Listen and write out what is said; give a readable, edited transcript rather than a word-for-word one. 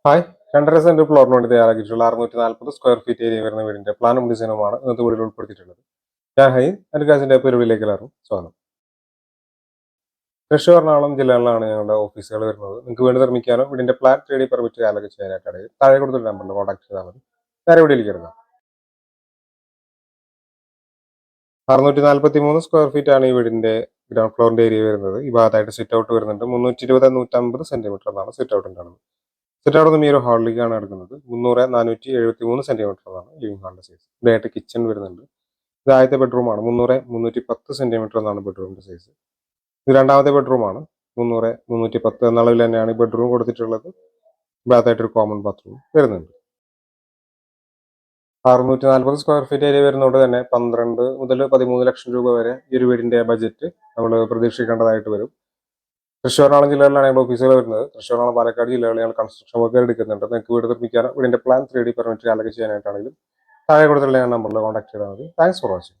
Hi 2.5 saint ഫ്ലോറിന് വേണ്ടി തയ്യാറാക്കിയിട്ടുള്ള 640 square feet area വരുന്ന വീടിന്റെ പ്ലാനും ഡിസൈനുമാണ് ഇന്നത്തെ വീഡിയോയിൽ ഉൾപ്പെടുത്തിയിട്ടുള്ളത്. ഞാൻ ഹൈ അനുകാശിന്റെ പരിപാടിയിലേക്ക് എല്ലാവരും സ്വാഗതം. തൃശ്ശൂർ എറണാകുളം ജില്ലകളിലാണ് ഞങ്ങളുടെ ഓഫീസുകൾ വരുന്നത്. നിങ്ങൾക്ക് വീട് നിർമ്മിക്കാനോ വീടിന്റെ പ്ലാൻ 3D പെർമിറ്റ് കാലൊക്കെ ചെയ്യാനായിട്ടാണെങ്കിൽ താഴെ കൊടുത്തിട്ട് നമ്പറിൽ കോൺടാക്ട് ചെയ്താൽ മതി. നേരെ വീഡിയോയിലേക്ക് എടുക്കാം. 643 സ്ക്വയർ ഫീറ്റ് ആണ് ഈ വീടിന്റെ ഗ്രൗണ്ട് ഫ്ലോറിന്റെ ഏരിയ വരുന്നത്. ഈ ഭാഗത്തായിട്ട് സിറ്റ് ഔട്ട് വരുന്നുണ്ട്. 320-150 സെന്റിമീറ്റർ എന്നാണ് സിറ്റ് ഔട്ട് ഉണ്ടാകുന്നത്. സിറ്റ് ഔട്ട് നിന്ന് ഈ ഒരു ഹാളിലേക്കാണ് എടുക്കുന്നത്. 300-473 സെന്റിമീറ്റർ എന്നാണ് ലിവിംഗ് ഹാളിന്റെ സൈസ്. ഇതായിട്ട് കിച്ചൺ വരുന്നുണ്ട്. ഇത് ആദ്യത്തെ ബെഡ്റൂമാണ്. 300-310 സെന്റിമീറ്റർ എന്നാണ് ബെഡ്റൂമിന്റെ സൈസ്. ഇത് രണ്ടാമത്തെ ബെഡ്റൂമാണ്. 300-310 എന്ന അളവിൽ തന്നെയാണ് ഈ ബെഡ്റൂം കൊടുത്തിട്ടുള്ളത്. ഭാഗത്തായിട്ട് ഒരു കോമൺ ബാത്റൂം വരുന്നുണ്ട്. 640 സ്ക്വയർ ഫീറ്റ് ഏരിയ വരുന്നതുകൊണ്ട് തന്നെ 12 മുതൽ 13 ലക്ഷം രൂപ വരെ ഈ ഒരു വീടിന്റെ ബജറ്റ് നമ്മൾ പ്രതീക്ഷിക്കേണ്ടതായിട്ട് വരും. തൃശ്ശൂർ എറണാകുളം ജില്ലകളിലാണ് ഞങ്ങളുടെ ഓഫീസുകൾ വരുന്നത്. തൃശ്ശൂർ എറണാകുളം പാലക്കാട് ജില്ലകളിൽ ഞങ്ങൾ കൺസ്ട്രക്ഷൻ വർക്ക് എടുക്കുന്നുണ്ട്. നിങ്ങൾക്ക് വീട് നിർമ്മിക്കാനോ വീടിന്റെ പ്ലാൻ 3D പെർമിറ്റ് കാലൊക്കെ ചെയ്യാനായിട്ടാണെങ്കിലും താഴെ കൊടുത്തുള്ള നമ്പറിൽ കോൺടാക്ട് ചെയ്താൽ മതി. Thanks for watching.